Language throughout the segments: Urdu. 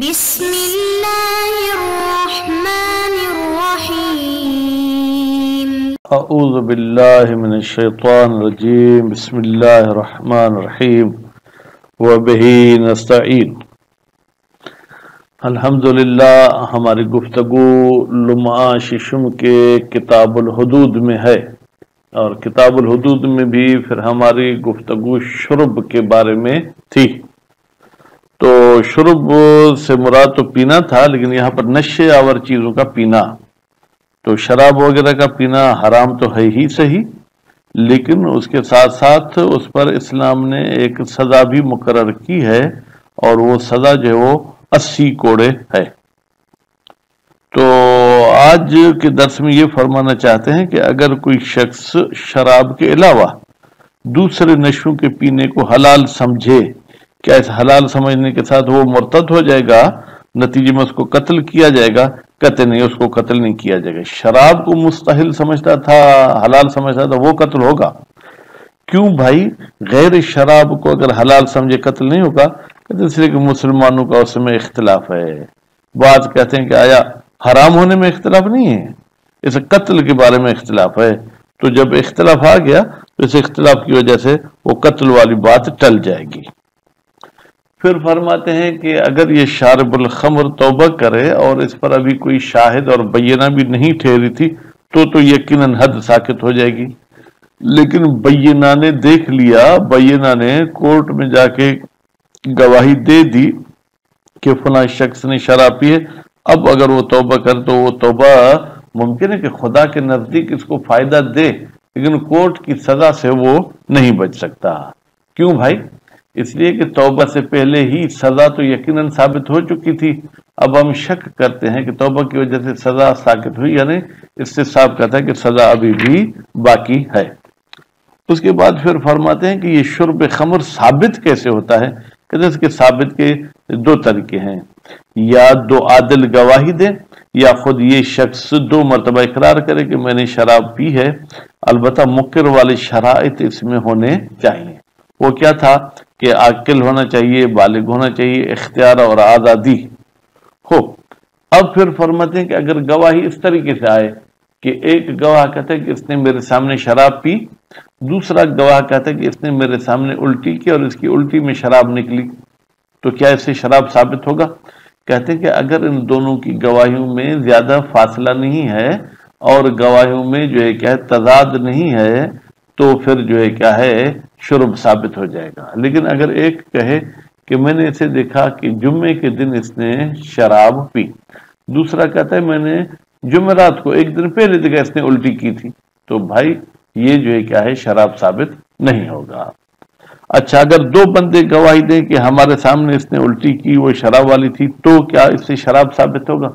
بسم الله الرحمن الرحيم. اعوذ باللہ من الشیطان الرجیم. بسم اللہ الرحمن الرحیم وبہ نستعین. الحمدللہ ہماری گفتگو لمعہ ششم کے کتاب الحدود میں ہے، اور کتاب الحدود میں بھی پھر ہماری گفتگو شرب کے بارے میں تھی. تو شرب سے مراد تو پینا تھا، لیکن یہاں پر نشے آور چیزوں کا پینا. تو شراب وغیرہ کا پینا حرام تو ہے ہی صحیح، لیکن اس کے ساتھ ساتھ اس پر اسلام نے ایک سزا بھی مقرر کی ہے، اور وہ سزا جو ہے وہ 80 کوڑے ہے. تو آج کے درس میں یہ فرمانا چاہتے ہیں کہ اگر کوئی شخص شراب کے علاوہ دوسرے نشوں کے پینے کو حلال سمجھے، کیا اس حلال سمجھنے کے ساتھ وہ مرتد ہو جائے گا؟ نتیجے میں اس کو قتل کیا جائے گا؟ کہتے نہیں، اس کو قتل نہیں کیا جائے گا. شراب کو مستحل سمجھتا تھا، حلال سمجھتا تھا، وہ قتل ہوگا. کیوں بھائی؟ غیر شراب کو اگر حلال سمجھے قتل نہیں ہوگا؟ کہتے اس لیے کہ مسلمانوں کا اس میں اختلاف ہے. بعض کہتے ہیں کہ آیا حرام ہونے میں اختلاف نہیں ہے، اس قتل کے بارے میں اختلاف ہے. تو جب اختلاف آ گیا تو اس اختلاف کی وجہ سے وہ قتل والی بات ٹل جائے گی. پھر فرماتے ہیں کہ اگر یہ شارب الخمر توبہ کرے اور اس پر ابھی کوئی شاہد اور بینہ بھی نہیں ٹھہری تھی تو یقیناً حد ساقط ہو جائے گی. لیکن بینہ نے دیکھ لیا، بینہ نے کورٹ میں جا کے گواہی دے دی کہ فلاں شخص نے شراب پی ہے. اب اگر وہ توبہ کرے تو وہ توبہ ممکن ہے کہ خدا کے نزدیک اس کو فائدہ دے، لیکن کورٹ کی سزا سے وہ نہیں بچ سکتا. کیوں بھائی؟ اس لیے کہ توبہ سے پہلے ہی سزا تو یقیناً ثابت ہو چکی تھی. اب ہم شک کرتے ہیں کہ توبہ کی وجہ سے سزا ثابت ہوئی یا نہیں. اس سے صاف کہتا ہے کہ سزا ابھی بھی باقی ہے. اس کے بعد پھر فرماتے ہیں کہ یہ شرب خمر ثابت کیسے ہوتا ہے؟ کہتے ہیں اس کے ثابت کے دو طریقے ہیں. یا دو عادل گواہی دیں، یا خود یہ شخص 2 مرتبہ اقرار کرے کہ میں نے شراب پی ہے. البتہ مقر والے شرائط اس میں ہونے چاہیے. وہ کیا تھا کہ عاقل ہونا چاہیے، بالغ ہونا چاہیے، اختیار اور آزادی ہو. اب پھر فرماتے ہیں کہ اگر گواہی اس طریقے سے آئے کہ ایک گواہ کہتا ہے کہ اس نے میرے سامنے شراب پی، دوسرا گواہ کہتا ہے کہ اس نے میرے سامنے الٹی کی اور اس کی الٹی میں شراب نکلی، تو کیا اس سے شراب ثابت ہوگا؟ کہتے ہیں کہ اگر ان دونوں کی گواہیوں میں زیادہ فاصلہ نہیں ہے اور گواہیوں میں جو ہے کیا ہے تضاد نہیں ہے، تو پھر جو ہے کیا ہے شرب ثابت ہو جائے گا. لیکن اگر ایک کہے کہ میں نے اسے دیکھا کہ جمعے کے دن اس نے شراب پی، دوسرا کہتا ہے میں نے جمعرات کو ایک دن پہلے دیکھا اس نے الٹی کی تھی، تو بھائی یہ جو ہے کیا ہے شراب ثابت نہیں ہوگا. اچھا، اگر 2 بندے گواہی دیں کہ ہمارے سامنے اس نے الٹی کی، وہ شراب والی تھی، تو کیا اس سے شراب ثابت ہوگا؟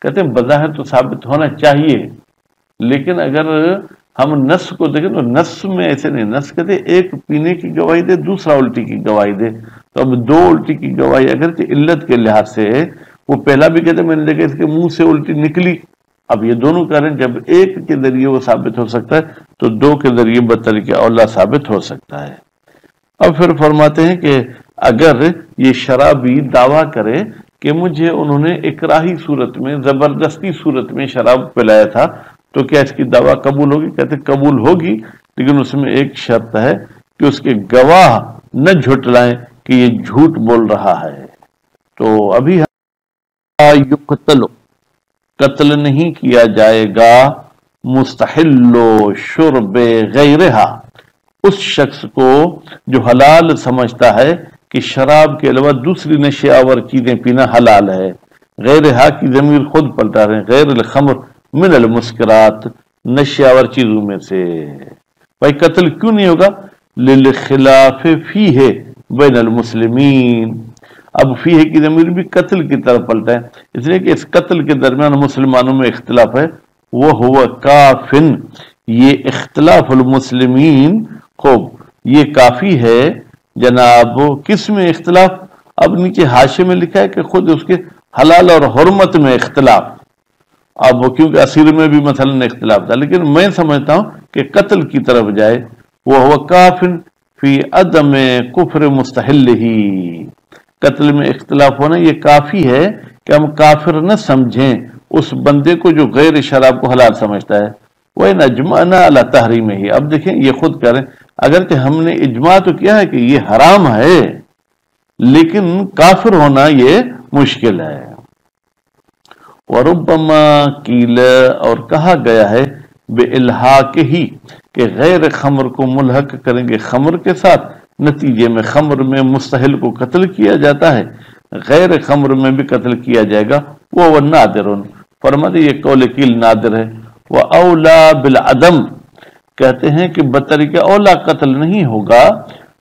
کہتے ہیں بظاہر تو ثابت ہونا چاہیے، لیکن اگر ہم نص کو دیکھیں تو نص میں ایسے نہیں. نص کہتے ایک پینے کی گواہی دے، دوسرا الٹی کی گواہی دے. تو اب 2 الٹی کی گواہی اگرچہ علت کے لحاظ سے وہ پہلا بھی کہتے میں نے دیکھا اس کے منہ سے الٹی نکلی، اب یہ دونوں کہہ رہے ہیں جب ایک کے ذریعے وہ ثابت ہو سکتا ہے تو 2 کے ذریعے بطریق اولا ثابت ہو سکتا ہے. اب پھر فرماتے ہیں کہ اگر یہ شرابی دعویٰ کرے کہ مجھے انہوں نے اکراہی صورت میں، زبردستی صورت میں شراب پلایا تھا، تو کیا اس کی دعویٰ قبول ہوگی؟ کہتے قبول ہوگی، لیکن اس میں ایک شرط ہے کہ اس کے گواہ نہ جھٹلائیں کہ یہ جھوٹ بول رہا ہے. تو ابھی قتل نہیں کیا جائے گا مستحل شرب غیرہا، اس شخص کو جو حلال سمجھتا ہے کہ شراب کے علاوہ دوسری نشے آور چیزیں پینا حلال ہے. غیرہا کی ضمیر خود پلٹا رہے ہیں، غیر الخمر من المسکرات، نشے آور چیزوں میں سے. بھائی قتل کیوں نہیں ہوگا؟ للخلاف فیہ بین المسلمین. اب فیہ کی ضمیر بھی قتل کی طرف پلٹا ہے، اس لیے کہ اس قتل کے درمیان مسلمانوں میں اختلاف ہے. وہ ہوا کافن، یہ اختلاف المسلمین خوب یہ کافی ہے جناب. کس میں اختلاف؟ اب نیچے حاشے میں لکھا ہے کہ خود اس کے حلال اور حرمت میں اختلاف. اب کیونکہ اسیر میں بھی مثلا اختلاف تھا، لیکن میں سمجھتا ہوں کہ قتل کی طرف جائے. وہ ہوا کافن فی عدم کفر مستحل ہی، قتل میں اختلاف ہونا یہ کافی ہے کہ ہم کافر نہ سمجھیں اس بندے کو جو غیر شراب کو حلال سمجھتا ہے. وَإِنْ أَجْمَعْنَا عَلَى تَحْرِيمِهِ. اب دیکھیں یہ خود کریں، اگرچہ ہم نے اجماع تو کیا ہے کہ یہ حرام ہے، لیکن کافر ہونا یہ مشکل ہے. وَرُبَّمَا قِيلَ اور کہا گیا ہے بِإِلْحَاقِهِ کہ غیر خمر کو ملحق کریں گے خمر کے ساتھ، نتیجے میں خمر میں مستحل کو قتل کیا جاتا ہے، غیر خمر میں بھی قتل کیا جائے گا. وہ نادر، فرماتے یہ قول قیل نادر ہے. وہ اولا بالعدم کہتے ہیں کہ بطریقہ اولا قتل نہیں ہوگا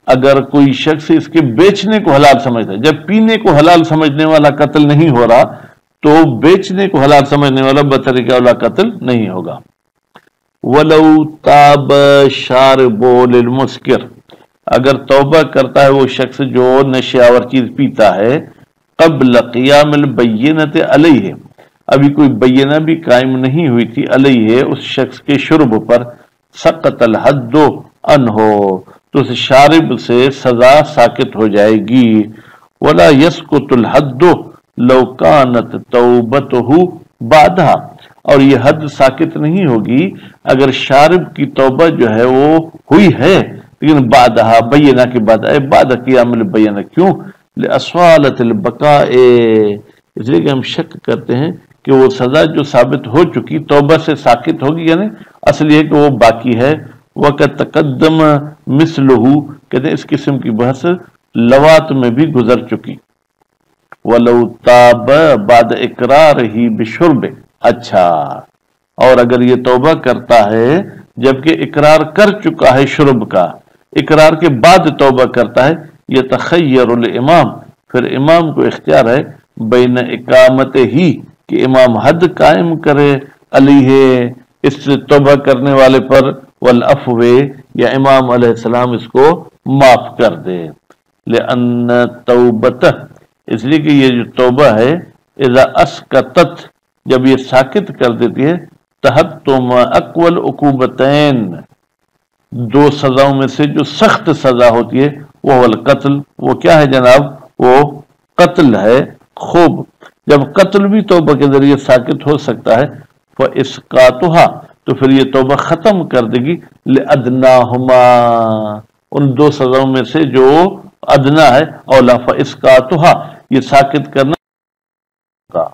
اگر کوئی شخص اس کے بیچنے کو حلال سمجھتا ہے. جب پینے کو حلال سمجھنے والا قتل نہیں ہو رہا تو بیچنے کو حلال سمجھنے والا بطریقہ اولا قتل نہیں ہوگا. ولو تاب شارب للمسکر اگر توبہ کرتا ہے وہ شخص جو نشہ آور چیز پیتا ہے، قبل قیام البینۃ علیہ ابھی کوئی بینہ بھی قائم نہیں ہوئی تھی علیہ اس شخص کے شرب پر، سقط الحد عنہ تو اس شارب سے سزا ساقط ہو جائے گی. ولا یسقط الحد لو کانت توبتہ بعدہا اور یہ حد ساقط نہیں ہوگی اگر شارب کی توبہ جو ہے وہ ہوئی ہے لیکن بعدہا بینہ کے بعد، اے بعد قیام البینہ. کیوں؟ لأصالۃ البقاء اس لیے کہ ہم شک کرتے ہیں کہ وہ سزا جو ثابت ہو چکی توبہ سے ساقط ہوگی، یعنی اصل یہ کہ وہ باقی ہے. وقت تقدم مثلہ کہتے ہیں اس قسم کی بحث لوات میں بھی گزر چکی. وَلَوْ تَابَ بَعْدَ إِقْرَارِهِ بِشُرْبِ اچھا اور اگر یہ توبہ کرتا ہے جبکہ اقرار کر چکا ہے شرب کا، اقرار کے بعد توبہ کرتا ہے، یتخیر الامام پھر امام کو اختیار ہے بین اقامت ہی کہ امام حد قائم کرے علیہ اس توبہ کرنے والے پر، والعفو یا امام علیہ السلام اس کو معاف کر دے. لأن توبت اس لیے کہ یہ جو توبہ ہے اذا اسقطت جب یہ ساقط کر دیتی ہے، تحتم اقوال عقوبتین دو سزاؤں میں سے جو سخت سزا ہوتی ہے، وہ القتل وہ کیا ہے جناب؟ وہ قتل ہے. خوب جب قتل بھی توبہ کے ذریعے ساقط ہو سکتا ہے، فَإِسْقَاطُهَا تو پھر یہ توبہ ختم کر دے گی لِأَدْنَاهُمَا ان دو سزاؤں میں سے جو ادنا ہے، اولا فَإِسْقَاطُهَا یہ ساقط کرنا کا،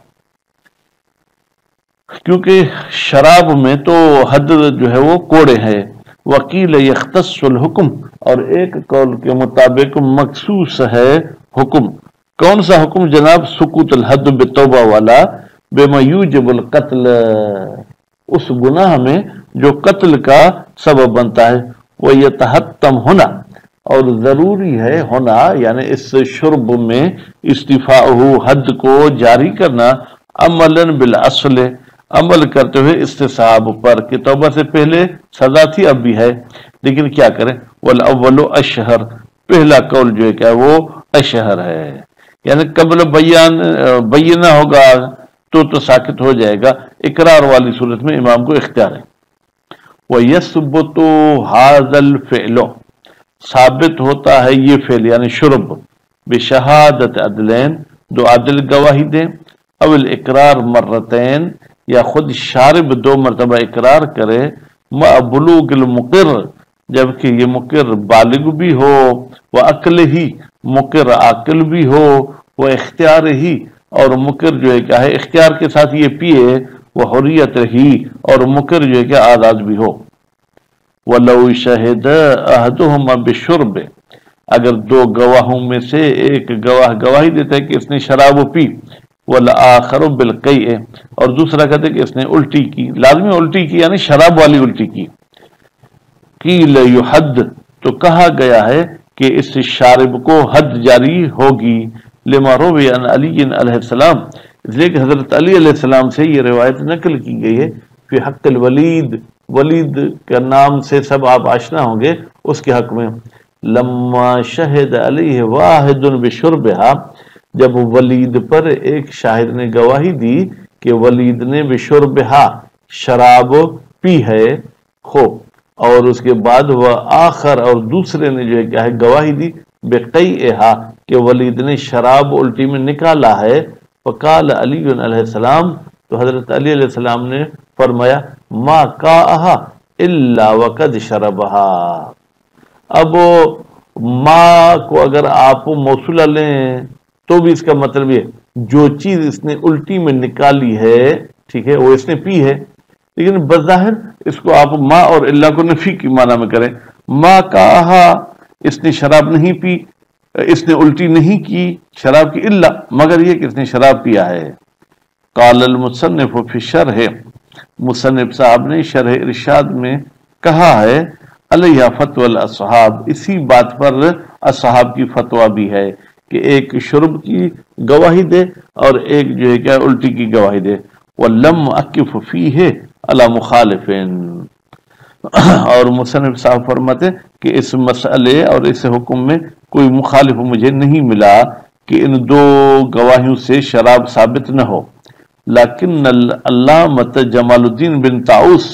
کیونکہ شراب میں تو حد جو ہے وہ کوڑے ہے. وکیل یختص الحکم اور ایک قول کے مطابق مخصوص ہے حکم. کون سا حکم جناب؟ سقوط الحد بتوبہ والا بما یوجب القتل اس گناہ میں جو قتل کا سبب بنتا ہے. وہ یتحتم ہونا اور ضروری ہے ہونا یعنی اس شرب میں استفاءہ حد کو جاری کرنا، عملا بالاصل عمل کرتے ہوئے استصحاب پر کہ توبہ سے پہلے سزا تھی اب بھی ہے لیکن کیا کریں. والاول اشہر پہلا قول جو ہے کیا وہ اشہر ہے، یعنی قبل بینہ ہوگا تو ساقط ہو جائے گا. اقرار والی صورت میں امام کو اختیار ہے. وَيَثْبُتُ هَذَا الْفِعْلُ ثابت ہوتا ہے یہ فعل یعنی شرب بشہادت عدلین دو عدل گواہی دیں، او الاقرار مرتین یا خود شارب دو مرتبہ اقرار کرے، مع بلوغ المقر جبکہ یہ مقر بالغ بھی ہو، وہ عقل ہی مقر عاقل بھی ہو، وہ اختیار ہی اور مقر جو ہے کیا ہے اختیار کے ساتھ یہ پیے، وہ حریت ہی اور مقر جو ہے کہ آزاد بھی ہو. وَلَوْ شَهِدَ أَحَدُهُمَا بِالشُّرْبِ اگر دو گواہوں میں سے ایک گواہ گواہی دیتا ہے کہ اس نے شراب پی، وَالْآخَرُ بِالْقَيْءِ اور دوسرا کہتے کہ اس نے الٹی کی، لازمی الٹی کی یعنی شراب والی الٹی کی. قِيلَ يُحَدْ تو کہا گیا ہے کہ اس شارب کو حد جاری ہوگی. لما روی عن علی علیہ السلام اس لیے کہ حضرت علی علیہ السلام سے یہ روایت نقل کی گئی ہے فی حق الولید، ولید کا نام سے سب آپ آشنا ہوں گے اس کے حق میں. لما شہد علیہ واحد بشربها جب ولید پر ایک شاہد نے گواہی دی کہ ولید نے بشربها شراب پی ہے، خوب اور اس کے بعد وہ آخر اور دوسرے نے جو ہے کیا ہے گواہی دی بقیئها کہ ولید نے شراب الٹی میں نکالا ہے، وقال علی علیہ السلام، تو حضرت علی علیہ السلام نے فرمایا ما کاہا الا وقد شربہا۔ اب ما کو اگر آپ موصولہ لیں تو بھی اس کا مطلب یہ جو چیز اس نے الٹی میں نکالی ہے، ٹھیک ہے، وہ اس نے پی ہے، لیکن بظاہر اس کو آپ ما اور الا کو نفی کی معنی میں کریں، ما کاہا اس نے شراب نہیں پی، اس نے الٹی نہیں کی شراب کی، الا مگر یہ کہ اس نے شراب پیا ہے۔ قال المصنف فی الشرح، مصنف صاحب نے شرح ارشاد میں کہا ہے علیہ فتوی الاصحاب، اسی بات پر اصحاب کی فتویٰ بھی ہے کہ ایک شرب کی گواہی دے اور ایک جو ہے کیا الٹی کی گواہی دے۔ وَلَمْ أَقِفُ فِيهِ عَلَى مُخَالِفٍ، اور مصنف صاحب فرماتے کہ اس مسئلے اور اس حکم میں کوئی مخالف مجھے نہیں ملا کہ ان دو گواہیوں سے شراب ثابت نہ ہو۔ لیکن علامہ جمال الدین بن طاؤس،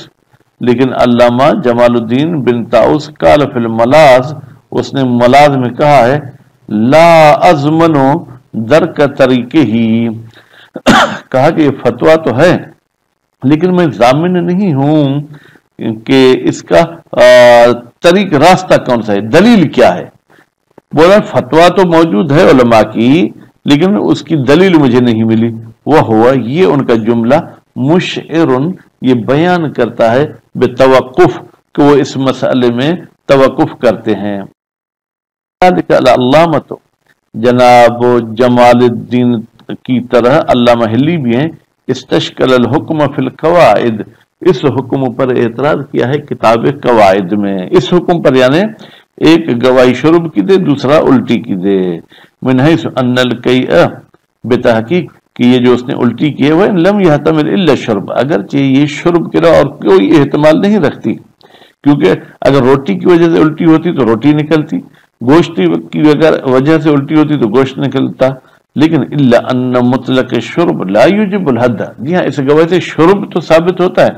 لیکن علامہ جمال الدین بن طاؤس قال فی الملاذ، اس نے ملاذ میں کہا ہے لا ازمن درک طریقے ہی، کہا کہ یہ فتویٰ تو ہے لیکن میں ضامن نہیں ہوں کہ اس کا طریق راستہ کون سا ہے، دلیل کیا ہے۔ بولا فتویٰ تو موجود ہے علماء کی لیکن اس کی دلیل مجھے نہیں ملی۔ وہ ہوا یہ ان کا جملہ مشعر، یہ بیان کرتا ہے بے توقف کہ وہ اس مسئلے میں توقف کرتے ہیں۔ علامت جناب جمال الدین کی طرح علامہ ہلی بھی ہیں، استشکل الحکم فی القواعد، اس حکم پر اعتراض کیا ہے کتاب قواعد میں، اس حکم پر یعنی ایک گواہی شرب کی دے دوسرا الٹی کی دے، من حیث ان القیع، بتحقیق کہ یہ جو اس نے الٹی کی ہے وہ لم یحتمل الا الشرب، اگرچہ یہ شرب کرا اور کوئی احتمال نہیں رکھتی، کیونکہ اگر روٹی کی وجہ سے الٹی ہوتی تو روٹی نکلتی، گوشت کی وجہ سے الٹی ہوتی تو گوشت نکلتا، لیکن الا ان مطلق شرب لا یوجب الحد، جی ہاں اس گواہی سے شرب تو ثابت ہوتا ہے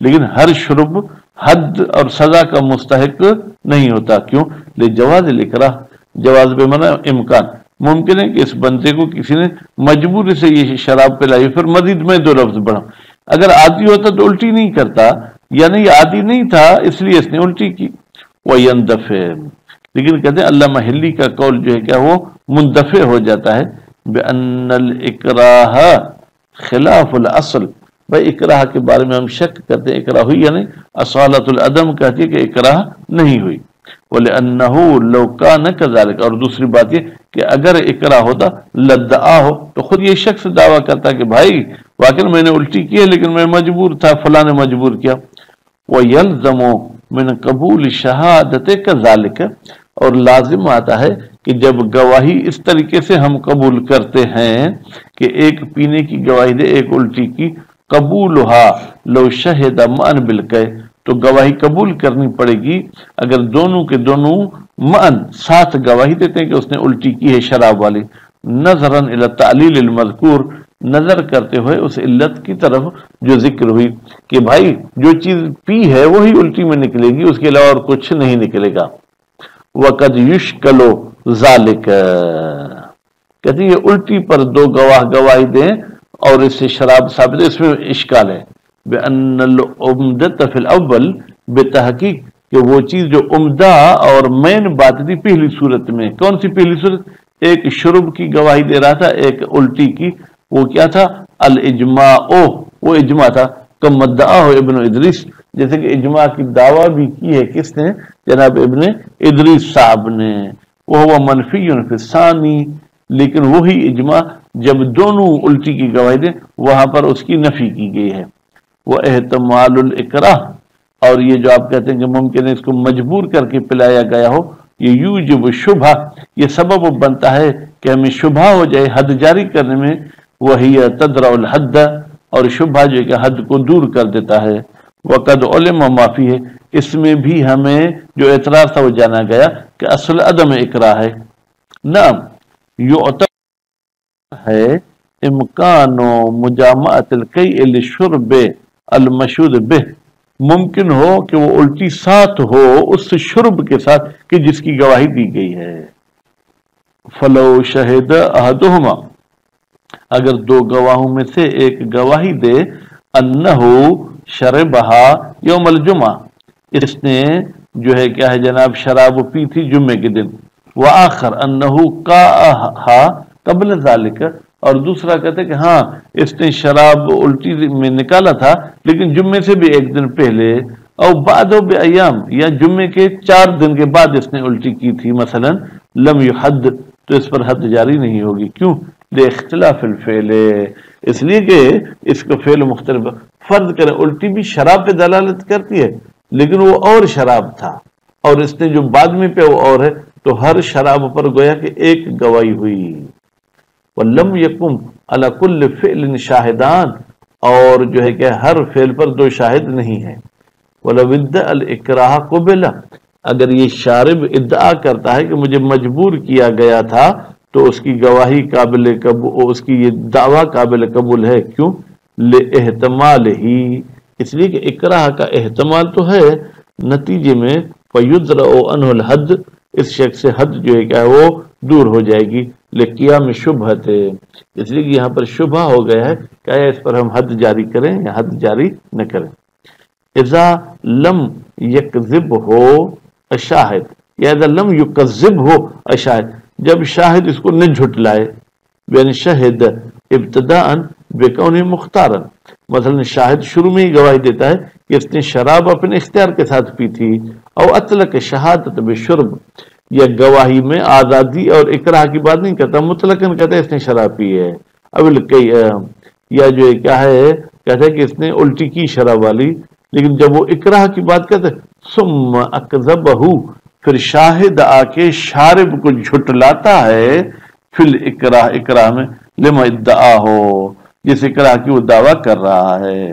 لیکن ہر شرب حد اور سزا کا مستحق نہیں ہوتا۔ کیوں؟ لجواز الاکراہ، جواز بے منع امکان، ممکن ہے کہ اس بندے کو کسی نے مجبوری سے یہ شراب پلائی، پھر مزید میں دو لفظ بڑھا، اگر عادی ہوتا تو الٹی نہیں کرتا، یعنی یہ عادی نہیں تھا اس لیے اس نے الٹی کی۔ وَيَنْدَفِعْ، لیکن کہتے ہیں علامہ ہلی کا قول جو ہے کیا وہ مندفع ہو جاتا ہے بِأَنَّ الْإِكْرَاهَ خلاف الاصل، بھائی اکراہ کے بارے میں ہم شک کرتے ہیں، اکراہ ہوئی یعنی اصالت العدم کہتی ہے کہ اکراہ نہیں ہوئی، وَلِأَنَّهُ لَوْ كَانَ كَذَلِكَ، اور دوسری بات یہ کہ اگر اکراہ ہوتا لدعا ہو تو خود یہ شخص دعویٰ کرتا کہ بھائی واقعی میں نے الٹی کی ہے لیکن میں مجبور تھا، فلاں نے مجبور کیا۔ وَيَلْزَمُ مِنْ قَبُولِ شَهَادَتِ كَذَلِكَ، اور لازم آتا ہے کہ جب گواہی اس طریقے سے ہم قبول کرتے ہیں کہ ایک پینے کی گواہی دے ایک الٹی کی، قبولها لو شہد معن بالکے، تو گواہی قبول کرنی پڑے گی اگر دونوں کے دونوں معن ساتھ گواہی دیتے ہیں کہ اس نے الٹی کی ہے شراب والی، نظراً الی التعلیل المذکور، نظر کرتے ہوئے اس علت کی طرف جو ذکر ہوئی کہ بھائی جو چیز پی ہے وہی الٹی میں نکلے گی، اس کے علاوہ اور کچھ نہیں نکلے گا۔ وقد یشکل ذالک، کہتے ہیں یہ الٹی پر دو گواہ گواہی دیں اور اس سے شراب ثابت ہے، اس میں اشکال ہے۔ بأن العمدۃ فی الاول، بتحقیق کہ وہ چیز جو عمدہ اور مین بات تھی پہلی صورت میں، کون سی پہلی صورت؟ ایک شرب کی گواہی دے رہا تھا ایک الٹی کی، وہ کیا تھا؟ الاجماع، وہ اجماع تھا، کم مدعا ہو ابن ادریس، جیسے کہ اجماع کی دعویٰ بھی کی ہے کس نے؟ جناب ابن ادریس صاحب نے، وہ منفی فی الثانی، لیکن وہی اجماع جب دونوں الٹی کی گواہی دیں وہاں پر اس کی نفی کی گئی ہے۔ وہ احتمال الاکراہ، اور یہ جو آپ کہتے ہیں کہ ممکن ہے اس کو مجبور کر کے پلایا گیا ہو، یہ یوجب شبہ، یہ سبب بنتا ہے کہ ہمیں شبہ ہو جائے حد جاری کرنے میں، وہی تدرع الحد، اور شبہ جو کہ حد کو دور کر دیتا ہے۔ وقد علم ما فیہ، اس میں بھی ہمیں جو اعتراض تھا وہ جانا گیا کہ اصل عدم اکراہ ہے۔ نعم یعتبر ہے امکان مجامعۃ القیء للشرب المشہود بہ، ممکن ہو کہ وہ الٹی ساتھ ہو اس شرب کے ساتھ کہ جس کی گواہی دی گئی ہے۔ فلو شہد احدہما، اگر دو گواہوں میں سے ایک گواہی دے، انہو شربہا یوم الجمعہ، اس نے جو ہے کیا ہے جناب شراب پی تھی جمعے کے دن، وآخر انہو قاہا قبل ذالک، اور دوسرا کہتے کہ ہاں اس نے شراب الٹی میں نکالا تھا لیکن جمعے سے بھی ایک دن پہلے، او بعد بایام، یا جمعے کے 4 دن کے بعد اس نے الٹی کی تھی مثلا، لم یحد، تو اس پر حد جاری نہیں ہوگی۔ کیوں؟ لے اختلاف الفعل، اس لیے کہ اس کا فعل مختلف، فرض کریں الٹی بھی شراب پہ دلالت کرتی ہے لیکن وہ اور شراب تھا اور اس نے جو بعد میں پہ وہ اور ہے، تو ہر شراب پر گویا کہ ایک گواہی ہوئی۔ وَلَمْ يَكُمْ عَلَى كُلِّ فِعْلٍ شَاهِدَانِ، اور جو ہے کہ ہر فعل پر 2 شاہد نہیں ہے۔ وَلَوْ ادَّعَ الْإِكْرَاهَ قُبِلَ، اگر یہ شارب ادعا کرتا ہے کہ مجھے مجبور کیا گیا تھا، تو اس کی گواہی قابل قبول، اس کی یہ دعویٰ قابل قبول ہے۔ کیوں؟ لِإِحْتِمَالِهِ، اس لیے کہ اکراہ کا احتمال تو ہے، نتیجے میں فَيُدْرَأُ عَنْهُ الْحَدُّ، اس شخص سے حد جو ہے کہ وہ دور ہو جائے گی، لِقِيَامِ شُبْهَةٍ، اس لیے کہ یہاں پر شبہ ہو گیا ہے کہ آیا اس پر ہم حد جاری کریں یا حد جاری نہ کریں۔ اذا لم یکذبہ الشاہد، یا اذا لم یکذبہ الشاہد، جب شاہد اس کو نہ جھٹلائے، یعنی شہد ابتداء بکون مختارا، مثلا شاہد شروع میں ہی گواہی دیتا ہے کہ اس نے شراب اپنے اختیار کے ساتھ پی تھی، او اطلق شہادت بشرب، یا گواہی میں آزادی اور اکراہ کی بات نہیں کرتا، مطلقاً کہتا ہے اس نے شراب پی ہے، یا جو ہے کیا ہے کہتا ہے کہ اس نے الٹی کی شراب والی، لیکن جب وہ اکراہ کی بات کرتے ثم اکذبہ، پھر شاہد آ کے شارب کو جھٹلاتا ہے، فل اکراہ، اکراہ میں، لما ادعا ہو، جس اکراہ کی وہ دعویٰ کر رہا ہے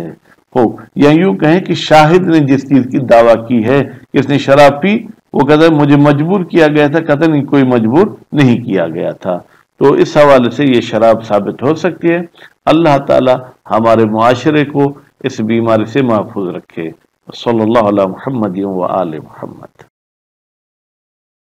ہو، یا یوں کہیں کہ شاہد نے جس چیز کی دعویٰ کی ہے کہ اس نے شراب پی، وہ کہتا ہے مجھے مجبور کیا گیا تھا، کہتا نہیں کوئی مجبور نہیں کیا گیا تھا۔ تو اس حوالے سے یہ شراب ثابت ہو سکتی ہے۔ اللہ تعالی ہمارے معاشرے کو اس بیماری سے محفوظ رکھے۔ صلی اللہ علیہ محمد و آل محمد۔